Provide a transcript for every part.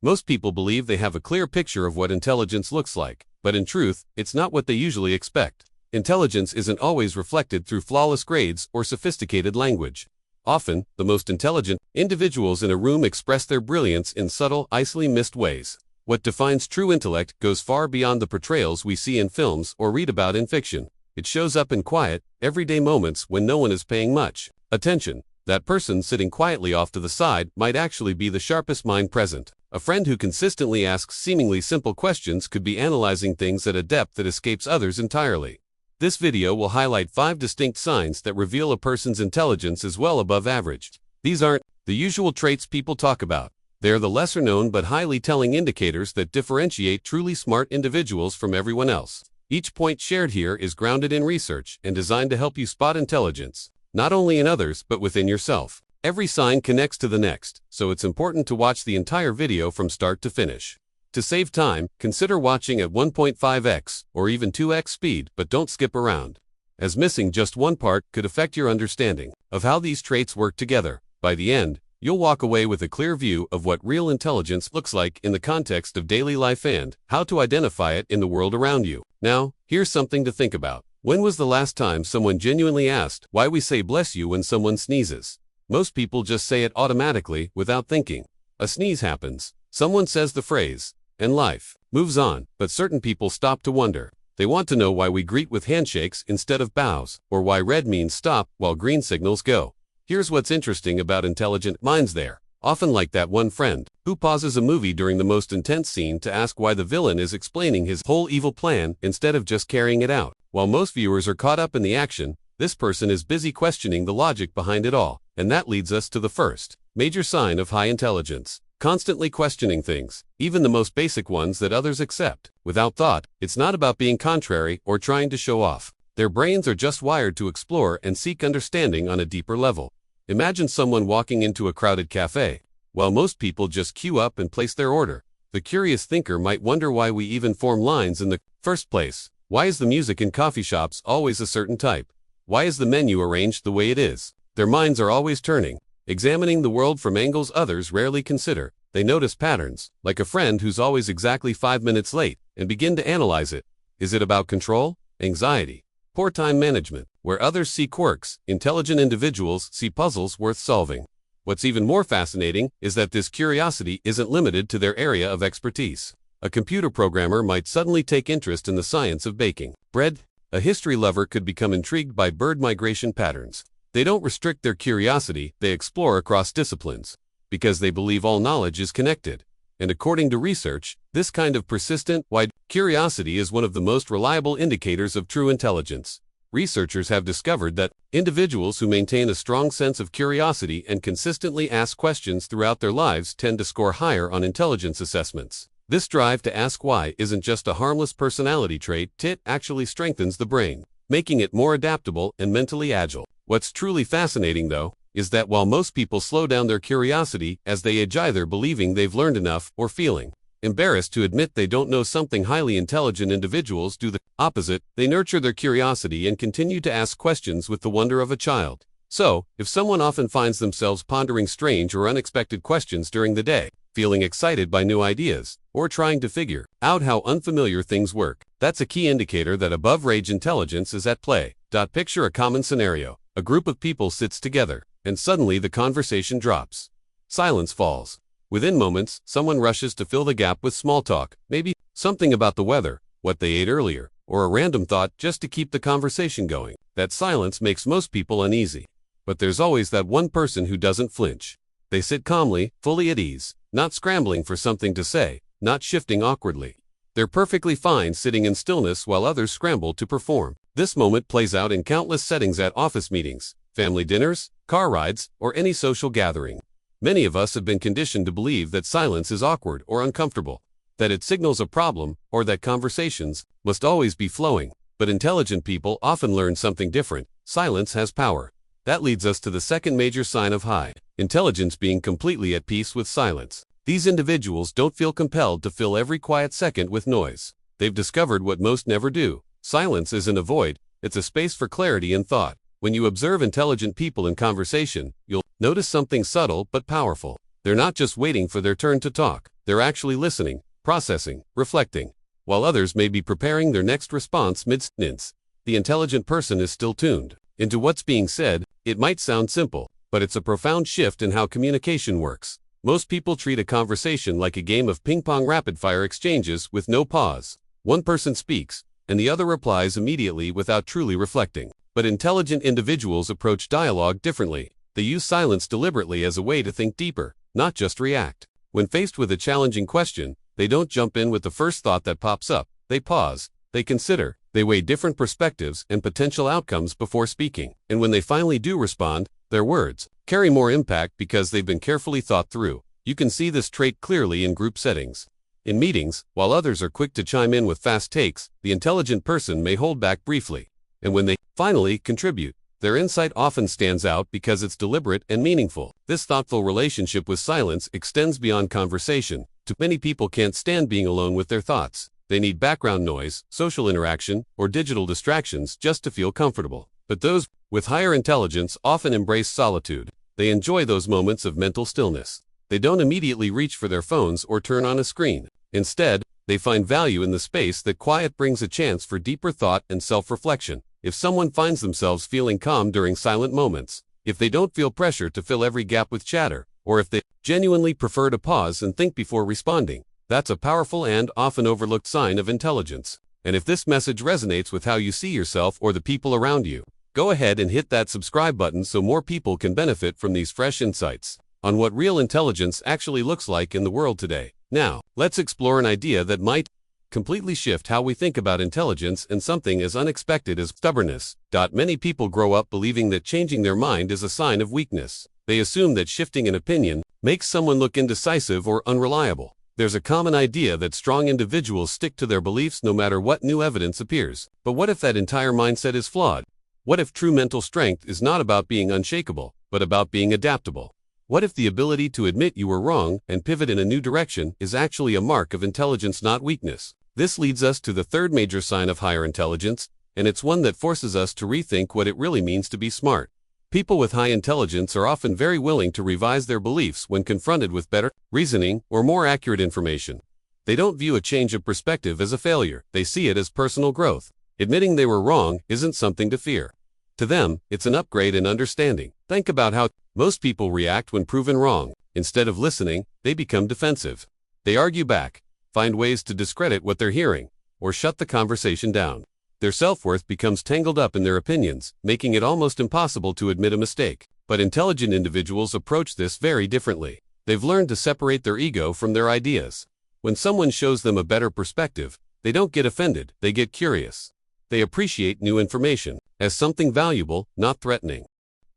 Most people believe they have a clear picture of what intelligence looks like, but in truth, it's not what they usually expect. Intelligence isn't always reflected through flawless grades or sophisticated language. Often, the most intelligent individuals in a room express their brilliance in subtle, easily missed ways. What defines true intellect goes far beyond the portrayals we see in films or read about in fiction. It shows up in quiet, everyday moments when no one is paying much attention. That person sitting quietly off to the side might actually be the sharpest mind present. A friend who consistently asks seemingly simple questions could be analyzing things at a depth that escapes others entirely. This video will highlight 5 distinct signs that reveal a person's intelligence is well above average. These aren't the usual traits people talk about. They are the lesser-known but highly telling indicators that differentiate truly smart individuals from everyone else. Each point shared here is grounded in research and designed to help you spot intelligence, not only in others but within yourself. Every sign connects to the next, so it's important to watch the entire video from start to finish. To save time, consider watching at 1.5x or even 2x speed, but don't skip around, as missing just one part could affect your understanding of how these traits work together. By the end, you'll walk away with a clear view of what real intelligence looks like in the context of daily life and how to identify it in the world around you. Now, here's something to think about. When was the last time someone genuinely asked why we say bless you when someone sneezes? Most people just say it automatically without thinking. A sneeze happens, someone says the phrase, and life moves on. But certain people stop to wonder. They want to know why we greet with handshakes instead of bows, or why red means stop while green signals go. Here's what's interesting about intelligent minds: they're often like that one friend who pauses a movie during the most intense scene to ask why the villain is explaining his whole evil plan instead of just carrying it out. While most viewers are caught up in the action, this person is busy questioning the logic behind it all. And that leads us to the first major sign of high intelligence: constantly questioning things, even the most basic ones that others accept, without thought. It's not about being contrary or trying to show off. Their brains are just wired to explore and seek understanding on a deeper level. Imagine someone walking into a crowded cafe. While most people just queue up and place their order, the curious thinker might wonder why we even form lines in the first place. Why is the music in coffee shops always a certain type? Why is the menu arranged the way it is? Their minds are always turning, examining the world from angles others rarely consider. They notice patterns, like a friend who's always exactly 5 minutes late, and begin to analyze it. Is it about control, anxiety, poor time management? Where others see quirks, intelligent individuals see puzzles worth solving. What's even more fascinating is that this curiosity isn't limited to their area of expertise. A computer programmer might suddenly take interest in the science of baking bread. A history lover could become intrigued by bird migration patterns. They don't restrict their curiosity, they explore across disciplines, because they believe all knowledge is connected. And according to research, this kind of persistent, wide curiosity is one of the most reliable indicators of true intelligence. Researchers have discovered that individuals who maintain a strong sense of curiosity and consistently ask questions throughout their lives tend to score higher on intelligence assessments. This drive to ask why isn't just a harmless personality trait, it actually strengthens the brain, making it more adaptable and mentally agile. What's truly fascinating, though, is that while most people slow down their curiosity as they age, either believing they've learned enough or feeling embarrassed to admit they don't know something, highly intelligent individuals do the opposite. They nurture their curiosity and continue to ask questions with the wonder of a child. So, if someone often finds themselves pondering strange or unexpected questions during the day, feeling excited by new ideas, or trying to figure out how unfamiliar things work, that's a key indicator that above-average intelligence is at play. Picture a common scenario. A group of people sits together, and suddenly the conversation drops. Silence falls. Within moments, someone rushes to fill the gap with small talk, maybe something about the weather, what they ate earlier, or a random thought just to keep the conversation going. That silence makes most people uneasy. But there's always that one person who doesn't flinch. They sit calmly, fully at ease, not scrambling for something to say, not shifting awkwardly. They're perfectly fine sitting in stillness while others scramble to perform. This moment plays out in countless settings: at office meetings, family dinners, car rides, or any social gathering. Many of us have been conditioned to believe that silence is awkward or uncomfortable, that it signals a problem, or that conversations must always be flowing. But intelligent people often learn something different. Silence has power. That leads us to the second major sign of high intelligence: being completely at peace with silence. These individuals don't feel compelled to fill every quiet second with noise. They've discovered what most never do. Silence isn't a void, it's a space for clarity and thought. When you observe intelligent people in conversation, you'll notice something subtle but powerful. They're not just waiting for their turn to talk. they're actually listening, processing, reflecting, while others may be preparing their next response mid-sentence. The intelligent person is still tuned into what's being said. It might sound simple, but it's a profound shift in how communication works. Most people treat a conversation like a game of ping-pong rapid-fire exchanges with no pause. One person speaks, and the other replies immediately without truly reflecting. But intelligent individuals approach dialogue differently. They use silence deliberately as a way to think deeper, not just react. When faced with a challenging question, they don't jump in with the first thought that pops up. They pause, they consider, they weigh different perspectives and potential outcomes before speaking. And when they finally do respond, their words carry more impact because they've been carefully thought through. You can see this trait clearly in group settings. In meetings, while others are quick to chime in with fast takes, the intelligent person may hold back briefly. And when they finally contribute, their insight often stands out because it's deliberate and meaningful. This thoughtful relationship with silence extends beyond conversation. Too many people can't stand being alone with their thoughts. They need background noise, social interaction, or digital distractions just to feel comfortable. But those with higher intelligence often embrace solitude. They enjoy those moments of mental stillness. They don't immediately reach for their phones or turn on a screen. Instead, they find value in the space that quiet brings a chance for deeper thought and self-reflection. If someone finds themselves feeling calm during silent moments, if they don't feel pressure to fill every gap with chatter, or if they genuinely prefer to pause and think before responding, that's a powerful and often overlooked sign of intelligence. And if this message resonates with how you see yourself or the people around you, go ahead and hit that subscribe button so more people can benefit from these fresh insights on what real intelligence actually looks like in the world today. Now, let's explore an idea that might completely shift how we think about intelligence and something as unexpected as stubbornness. Many people grow up believing that changing their mind is a sign of weakness. They assume that shifting an opinion makes someone look indecisive or unreliable. There's a common idea that strong individuals stick to their beliefs no matter what new evidence appears. But what if that entire mindset is flawed? What if true mental strength is not about being unshakable, but about being adaptable? What if the ability to admit you were wrong and pivot in a new direction is actually a mark of intelligence, not weakness? This leads us to the third major sign of higher intelligence, and it's one that forces us to rethink what it really means to be smart. People with high intelligence are often very willing to revise their beliefs when confronted with better reasoning or more accurate information. They don't view a change of perspective as a failure. They see it as personal growth. Admitting they were wrong isn't something to fear. To them, it's an upgrade in understanding. Think about how most people react when proven wrong. Instead of listening, they become defensive. They argue back, find ways to discredit what they're hearing, or shut the conversation down. Their self-worth becomes tangled up in their opinions, making it almost impossible to admit a mistake. But intelligent individuals approach this very differently. They've learned to separate their ego from their ideas. When someone shows them a better perspective, they don't get offended, they get curious. They appreciate new information as something valuable, not threatening.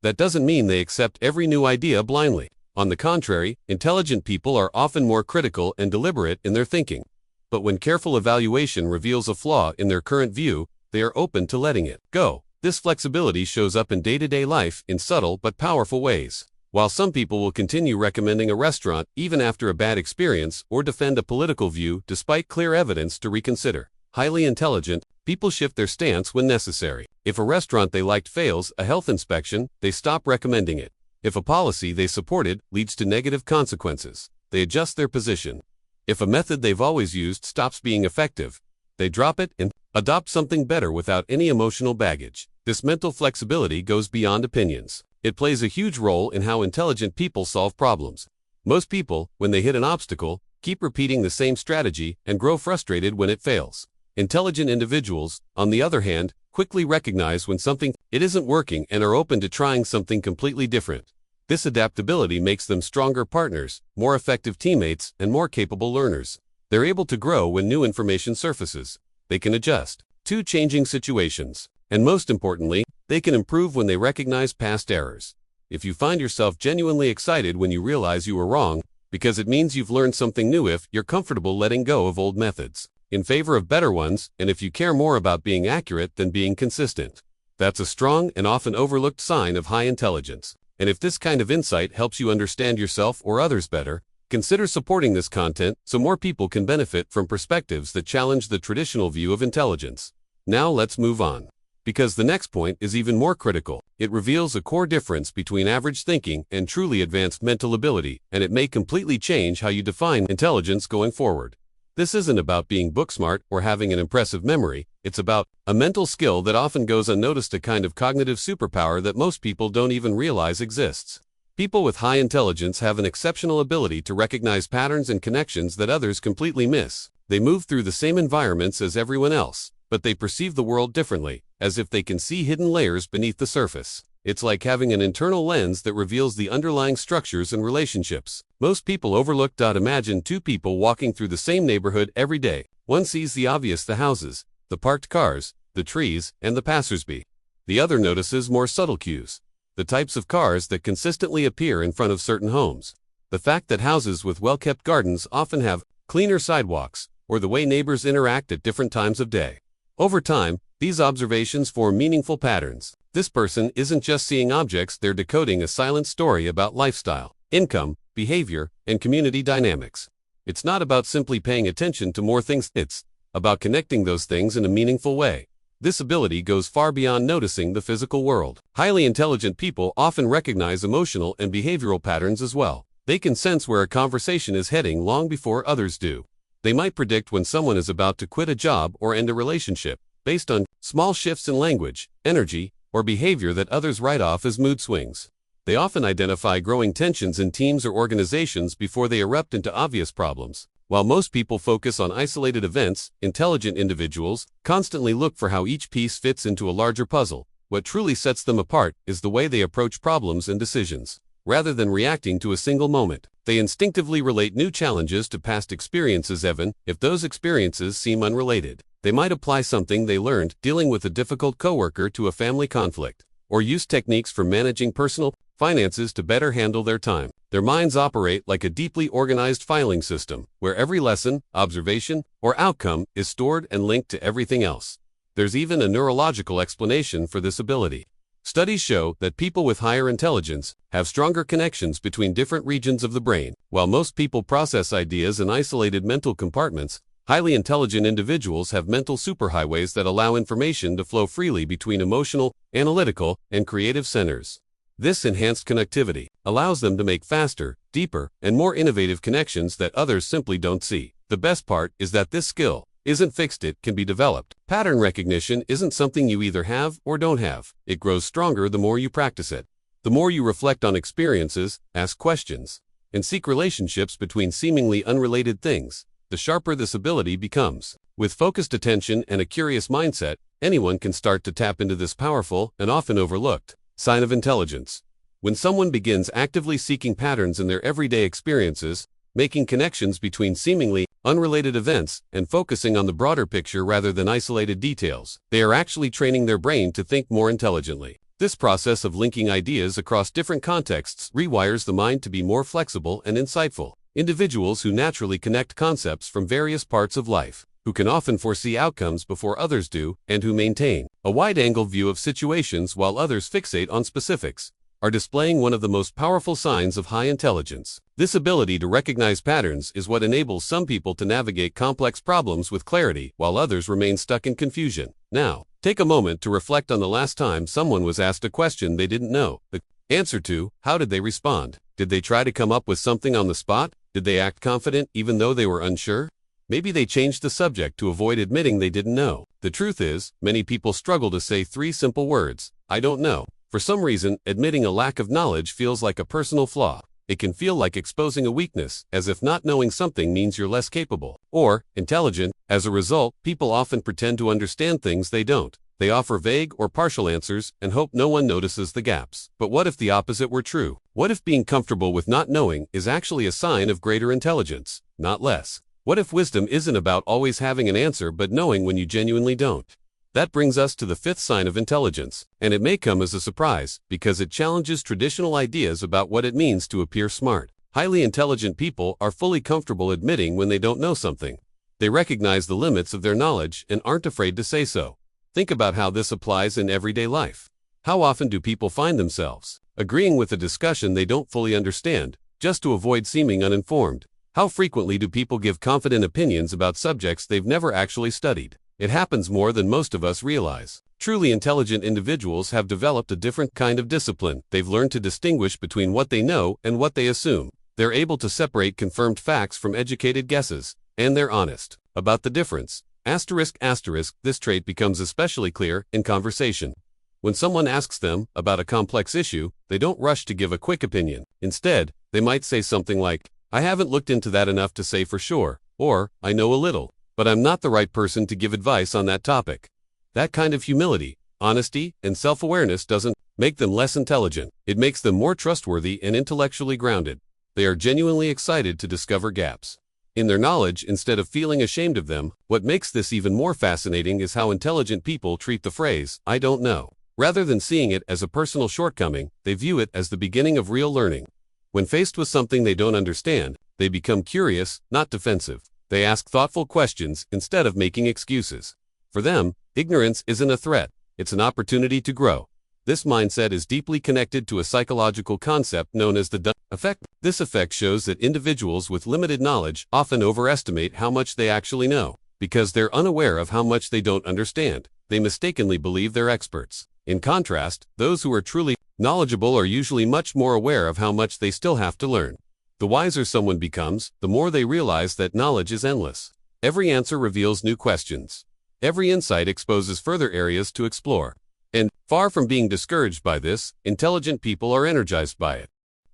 That doesn't mean they accept every new idea blindly. On the contrary, intelligent people are often more critical and deliberate in their thinking. But when careful evaluation reveals a flaw in their current view, they are open to letting it go. This flexibility shows up in day-to-day life in subtle but powerful ways. While some people will continue recommending a restaurant even after a bad experience or defend a political view despite clear evidence to reconsider, highly intelligent people shift their stance when necessary. If a restaurant they liked fails a health inspection, they stop recommending it. If a policy they supported leads to negative consequences, they adjust their position. If a method they've always used stops being effective, they drop it and adopt something better without any emotional baggage. This mental flexibility goes beyond opinions. It plays a huge role in how intelligent people solve problems. Most people, when they hit an obstacle, keep repeating the same strategy and grow frustrated when it fails. Intelligent individuals, on the other hand, quickly recognize when something isn't working and are open to trying something completely different. This adaptability makes them stronger partners, more effective teammates, and more capable learners. They're able to grow when new information surfaces. They can adjust to changing situations. And most importantly, they can improve when they recognize past errors. If you find yourself genuinely excited when you realize you were wrong, because it means you've learned something new. If you're comfortable letting go of old methods in favor of better ones, and if you care more about being accurate than being consistent, that's a strong and often overlooked sign of high intelligence. And if this kind of insight helps you understand yourself or others better, consider supporting this content so more people can benefit from perspectives that challenge the traditional view of intelligence. Now let's move on. Because the next point is even more critical. It reveals a core difference between average thinking and truly advanced mental ability, and it may completely change how you define intelligence going forward. This isn't about being book smart or having an impressive memory. It's about a mental skill that often goes unnoticed, a kind of cognitive superpower that most people don't even realize exists. People with high intelligence have an exceptional ability to recognize patterns and connections that others completely miss. They move through the same environments as everyone else, but they perceive the world differently, as if they can see hidden layers beneath the surface. It's like having an internal lens that reveals the underlying structures and relationships most people overlook. Imagine two people walking through the same neighborhood every day. One sees the obvious, the houses, the parked cars, the trees, and the passersby. The other notices more subtle cues, the types of cars that consistently appear in front of certain homes, the fact that houses with well-kept gardens often have cleaner sidewalks, or the way neighbors interact at different times of day. Over time, these observations form meaningful patterns. This person isn't just seeing objects, they're decoding a silent story about lifestyle, income, behavior, and community dynamics. It's not about simply paying attention to more things, it's about connecting those things in a meaningful way. This ability goes far beyond noticing the physical world. Highly intelligent people often recognize emotional and behavioral patterns as well. They can sense where a conversation is heading long before others do. They might predict when someone is about to quit a job or end a relationship, based on small shifts in language, energy, or behavior that others write off as mood swings. They often identify growing tensions in teams or organizations before they erupt into obvious problems. While most people focus on isolated events, intelligent individuals constantly look for how each piece fits into a larger puzzle. What truly sets them apart is the way they approach problems and decisions. Rather than reacting to a single moment, they instinctively relate new challenges to past experiences, even if those experiences seem unrelated. They might apply something they learned dealing with a difficult coworker to a family conflict, or use techniques for managing personal finances to better handle their time. Their minds operate like a deeply organized filing system, where every lesson, observation, or outcome is stored and linked to everything else. There's even a neurological explanation for this ability. Studies show that people with higher intelligence have stronger connections between different regions of the brain. While most people process ideas in isolated mental compartments, highly intelligent individuals have mental superhighways that allow information to flow freely between emotional, analytical, and creative centers. This enhanced connectivity allows them to make faster, deeper, and more innovative connections that others simply don't see. The best part is that this skill isn't fixed, it can be developed. Pattern recognition isn't something you either have or don't have. It grows stronger the more you practice it. The more you reflect on experiences, ask questions, and seek relationships between seemingly unrelated things, the sharper this ability becomes. With focused attention and a curious mindset, anyone can start to tap into this powerful and often overlooked sign of intelligence. When someone begins actively seeking patterns in their everyday experiences, making connections between seemingly unrelated events, and focusing on the broader picture rather than isolated details, they are actually training their brain to think more intelligently. This process of linking ideas across different contexts rewires the mind to be more flexible and insightful. Individuals who naturally connect concepts from various parts of life, who can often foresee outcomes before others do, and who maintain a wide-angle view of situations while others fixate on specifics, are displaying one of the most powerful signs of high intelligence. This ability to recognize patterns is what enables some people to navigate complex problems with clarity, while others remain stuck in confusion. Now, take a moment to reflect on the last time someone was asked a question they didn't know the answer to. How did they respond? Did they try to come up with something on the spot? Did they act confident even though they were unsure? Maybe they changed the subject to avoid admitting they didn't know. The truth is, many people struggle to say 3 simple words: I don't know. For some reason, admitting a lack of knowledge feels like a personal flaw. It can feel like exposing a weakness, as if not knowing something means you're less capable or intelligent. As a result, people often pretend to understand things they don't. They offer vague or partial answers and hope no one notices the gaps. But what if the opposite were true? What if being comfortable with not knowing is actually a sign of greater intelligence, not less? What if wisdom isn't about always having an answer but knowing when you genuinely don't? That brings us to the 5th sign of intelligence, and it may come as a surprise, because it challenges traditional ideas about what it means to appear smart. Highly intelligent people are fully comfortable admitting when they don't know something. They recognize the limits of their knowledge and aren't afraid to say so. Think about how this applies in everyday life. How often do people find themselves agreeing with a discussion they don't fully understand, just to avoid seeming uninformed? How frequently do people give confident opinions about subjects they've never actually studied? It happens more than most of us realize. Truly intelligent individuals have developed a different kind of discipline. They've learned to distinguish between what they know and what they assume. They're able to separate confirmed facts from educated guesses, and they're honest about the difference. This trait becomes especially clear in conversation. When someone asks them about a complex issue, they don't rush to give a quick opinion. Instead, they might say something like, "I haven't looked into that enough to say for sure," or "I know a little, but I'm not the right person to give advice on that topic." That kind of humility, honesty, and self-awareness doesn't make them less intelligent. It makes them more trustworthy and intellectually grounded. They are genuinely excited to discover gaps in their knowledge instead of feeling ashamed of them. What makes this even more fascinating is how intelligent people treat the phrase, "I don't know." Rather than seeing it as a personal shortcoming, they view it as the beginning of real learning. When faced with something they don't understand, they become curious, not defensive. They ask thoughtful questions instead of making excuses. For them, ignorance isn't a threat, it's an opportunity to grow. This mindset is deeply connected to a psychological concept known as the Dunning effect. This effect shows that individuals with limited knowledge often overestimate how much they actually know. Because they're unaware of how much they don't understand, they mistakenly believe they're experts. In contrast, those who are truly knowledgeable are usually much more aware of how much they still have to learn. The wiser someone becomes, the more they realize that knowledge is endless. Every answer reveals new questions. Every insight exposes further areas to explore. And, far from being discouraged by this, intelligent people are energized by it.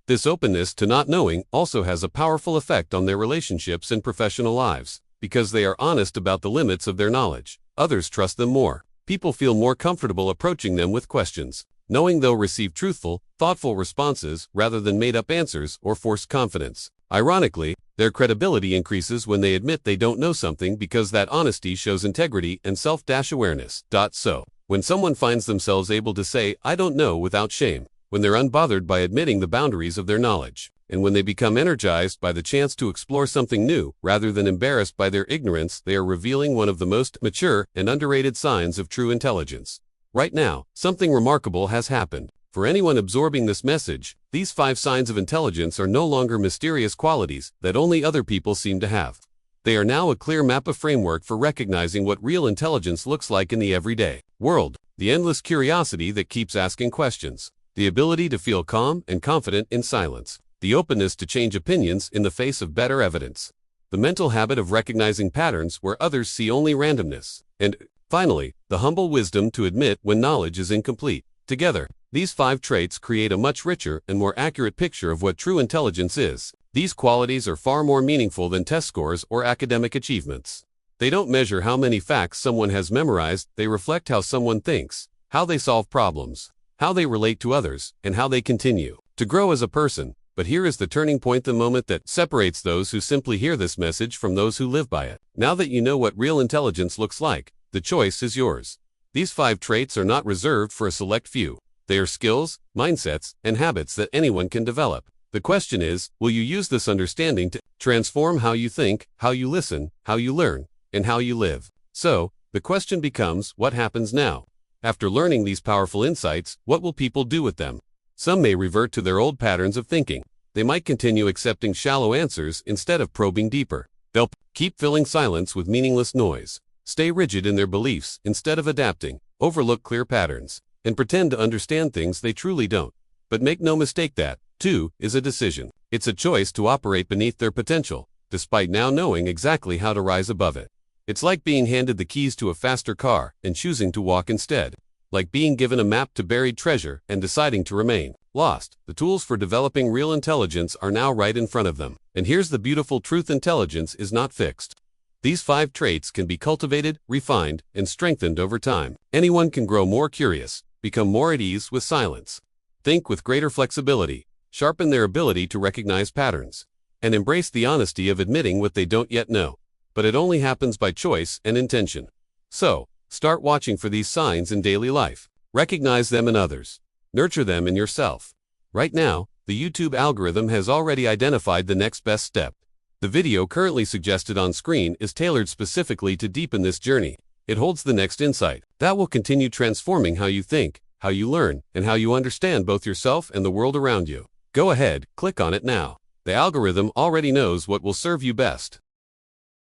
This openness to not knowing also has a powerful effect on their relationships and professional lives. Because they are honest about the limits of their knowledge, others trust them more. People feel more comfortable approaching them with questions, knowing they'll receive truthful, thoughtful responses rather than made-up answers or forced confidence. Ironically, their credibility increases when they admit they don't know something because that honesty shows integrity and self-awareness. So, when someone finds themselves able to say, "I don't know" without shame, when they're unbothered by admitting the boundaries of their knowledge, and when they become energized by the chance to explore something new rather than embarrassed by their ignorance, they are revealing one of the most mature and underrated signs of true intelligence. Right now, something remarkable has happened. For anyone absorbing this message, these 5 signs of intelligence are no longer mysterious qualities that only other people seem to have. They are now a clear map of framework for recognizing what real intelligence looks like in the everyday world. The endless curiosity that keeps asking questions. The ability to feel calm and confident in silence. The openness to change opinions in the face of better evidence. The mental habit of recognizing patterns where others see only randomness. And, finally, the humble wisdom to admit when knowledge is incomplete. Together, these 5 traits create a much richer and more accurate picture of what true intelligence is. These qualities are far more meaningful than test scores or academic achievements. They don't measure how many facts someone has memorized, they reflect how someone thinks, how they solve problems, how they relate to others, and how they continue to grow as a person. But here is the turning point, the moment that separates those who simply hear this message from those who live by it. Now that you know what real intelligence looks like, the choice is yours. These 5 traits are not reserved for a select few. They are skills, mindsets, and habits that anyone can develop. The question is, will you use this understanding to transform how you think, how you listen, how you learn, and how you live? So, the question becomes, what happens now? After learning these powerful insights, what will people do with them? Some may revert to their old patterns of thinking. They might continue accepting shallow answers instead of probing deeper. They'll keep filling silence with meaningless noise, stay rigid in their beliefs instead of adapting, overlook clear patterns, and pretend to understand things they truly don't. But make no mistake, that, too, is a decision. It's a choice to operate beneath their potential, despite now knowing exactly how to rise above it. It's like being handed the keys to a faster car and choosing to walk instead. Like being given a map to buried treasure and deciding to remain lost. The tools for developing real intelligence are now right in front of them. And here's the beautiful truth: intelligence is not fixed. These 5 traits can be cultivated, refined, and strengthened over time. Anyone can grow more curious, become more at ease with silence, think with greater flexibility, sharpen their ability to recognize patterns, and embrace the honesty of admitting what they don't yet know. But it only happens by choice and intention. So, start watching for these signs in daily life. Recognize them in others. Nurture them in yourself. Right now, the YouTube algorithm has already identified the next best step. The video currently suggested on screen is tailored specifically to deepen this journey. It holds the next insight that will continue transforming how you think, how you learn, and how you understand both yourself and the world around you. Go ahead, click on it now. The algorithm already knows what will serve you best.